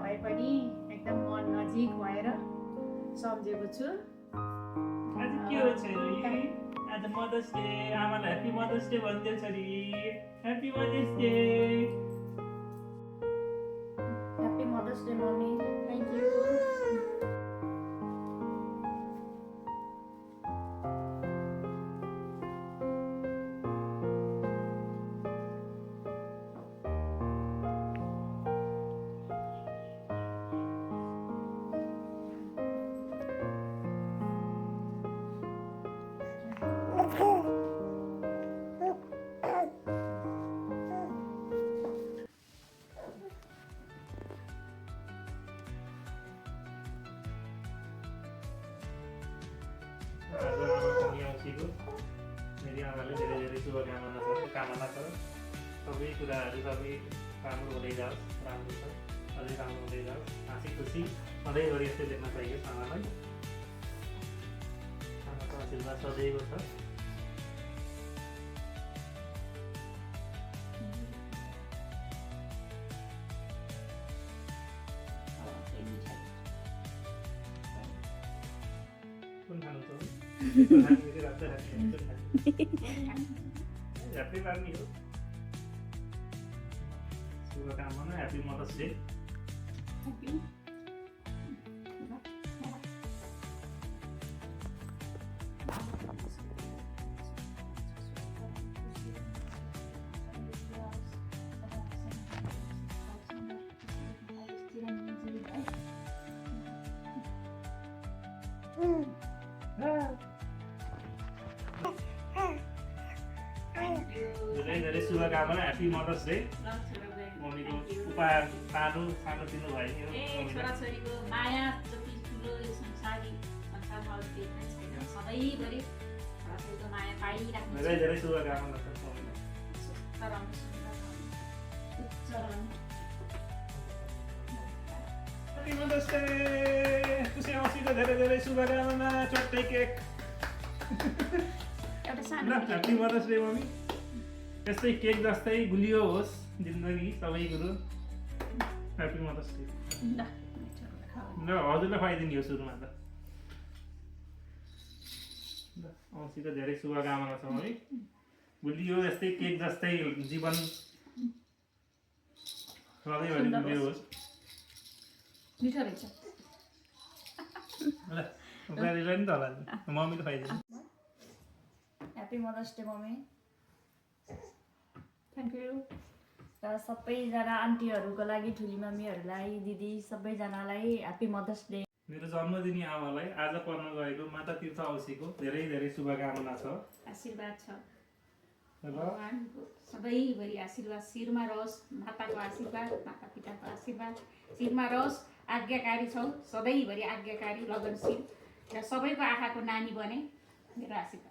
भए पनि एकदम मन नजिक भएर सम्झेको छु। आज के हो छोरी? आज मदर्स डे, आमालाई ह्यापी मदर्स डे भनिदेऊ छोरी। Happy mother's day. Happy mother's day mummy, thank you. आज आमाको औँसीको मेरी आमाले धेरै धेरै शुभकामना छ। सबै कुराहरू सबै राम्रो हुँदै जाओस्, राम्रो छ, अझै राम्रो हुँदै जाओस्। हाँसी खुसी सधैँभरि यस्तै देख्न चाहियो आमालाई। आमाको आशीर्वाद सधैँको छ। कुन खानु छ? ह्याप्पी पार्नी हो। शुभकामना, ह्याप्पी मदर्स डे। धेरै धेरै शुभकामना, ह्याप्पी मदर्स डे। मम्मीको उपहार सानो दिनु भयो नि हो। छोराछोरीको माया जति ठुलो यो संसारमा अरू केही पनि छैन। सधैँभरि छोराछोरीको माया पाइराख्नु धेरै धेरै शुभकामना छ मम्मीलाई। Happy mother's day. खुसी औँसीको धेरै धेरै शुभकामना। चट्टै cake. Happy mother's day mummy. यस्तै केक जस्तै गुलियो होस् जिन्दगी सबै कुरो। Happy mother's day. ल हजुरलाई खुवाइदिने हो सुरुमा त। ल औँसीको धेरै शुभकामना छ मम्मी। गुलियो यस्तै केक जस्तै जीवन सधैँभरि गुलियो होस्। मिठो रहेछ। ल बुहारीलाई नि त होला नि, मम्मीले खुवाइदिनु। Happy mother's day mummy, thank you. र सबैजना आन्टीहरूको लागि, ठुली मम्मीहरूलाई, दिदी सबैजनालाई ह्याप्पी मदर्स डे। मेरो जन्मदिनी आमालाई आज पर्न गएको माता तीर्थ औँसीको धेरै धेरै शुभकामना छ। आशीर्वाद छ, र भगवानको सधैँभरि आशीर्वाद शिरमा रहोस्। माताको आशीर्वाद, माता पिताको आशीर्वाद शिरमा रहोस्। आज्ञाकारी छौ, सधैँभरि आज्ञाकारी, लगनशील र सबैको आँखाको नानी बने, मेरो आशीर्वाद।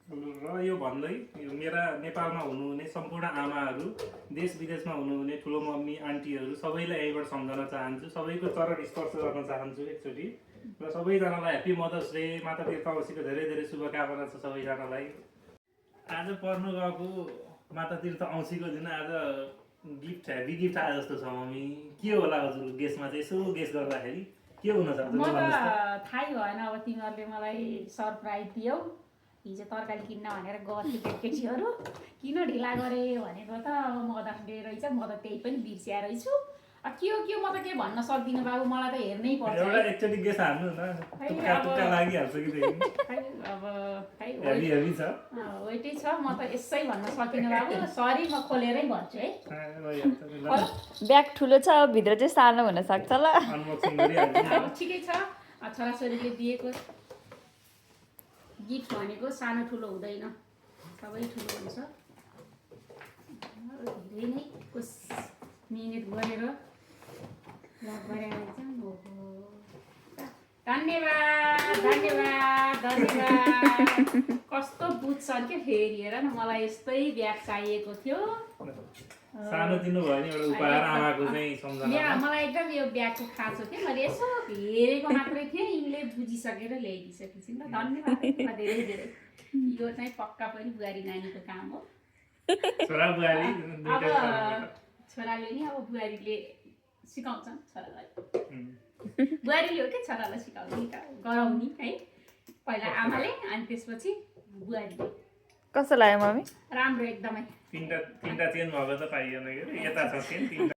र यो भन्दै मेरा नेपालमा हुनुहुने सम्पूर्ण आमाहरू, देश विदेशमा हुनुहुने ठुलो मम्मी आन्टीहरू सबैलाई यहीँबाट सम्झन चाहन्छु। सबैको चरण स्पर्श गर्न चाहन्छु एकचोटि। र सबैजनालाई ह्याप्पी मदर्स डे, माता तीर्थ औँसीको धेरै धेरै शुभकामना छ सबैजनालाई। आज पर्नु गएको माता तीर्थ औँसीको दिन आज गिफ्ट हेभी गिफ्ट आए जस्तो छ मम्मी। के होला हजुर गेसमा चाहिँ यसो गेस गर्दाखेरि के हुनसक्छ? म त थाहै भएन। अब तिमीहरूले मलाई सरप्राइज दियौ। हिजो तरकारी किन्न भनेर गएको थिएँ केटीहरू, किन ढिला गरे भनेको त अब मदर्स डे रहेछ। म त त्यही पनि बिर्सिया रहेछु। के हो म त के भन्न सक्दिनँ बाबु, मलाई त हेर्नै पर्छ। एउटा एकचोटि गेस हान्नु न, टुक्का लागिहाल्छ कि त्यही। अब हेभी हेभी छ। वेटै छ। म त यसै भन्न सकिनँ बाबु, सरी। म खोलेरै भन्छु है। ब्याग ठुलो छ, अब भित्र चाहिँ सानो हुनसक्छ। ल अनबक्सिङ गरिहाल्छु। अब ठिकै छ। छोराछोरीले दिएको गिफ्ट भनेको सानो ठुलो हुँदैन, सबै ठुलो हुन्छ। धेरै नै मिहिनेत गरेर धन्यवाद धन्यवाद धन्यवाद। कस्तो बुझ्छन् क्या फेरि, हेर न। मलाई यस्तै ब्याग चाहिएको थियो। सानो दिनुभयो नि एउटा उपहार आमाको चाहिँ सम्झना। मलाई एकदम यो ब्यागको खाँचो थियो। मैले यसो हेरेको मात्रै थिएँ, यिनले बुझिसकेर ल्याइदिइसकेको छु। ल धन्यवाद धेरै धेरै। यो चाहिँ पक्का पनि बुहारी नानीको काम हो। छोरा बुहारी अब छोराले नि अब बुहारीले सिकाउँछन् छोरालाई बुहारीले हो क्या छोरालाई सिकाउने गराउने है पहिला आमाले अनि त्यसपछि बुहारीले कस्तो लाग्यो मम्मी राम्रो एकदमै तिनवटा चेन्ज भएको त पाइएन के अरे यता छ चेन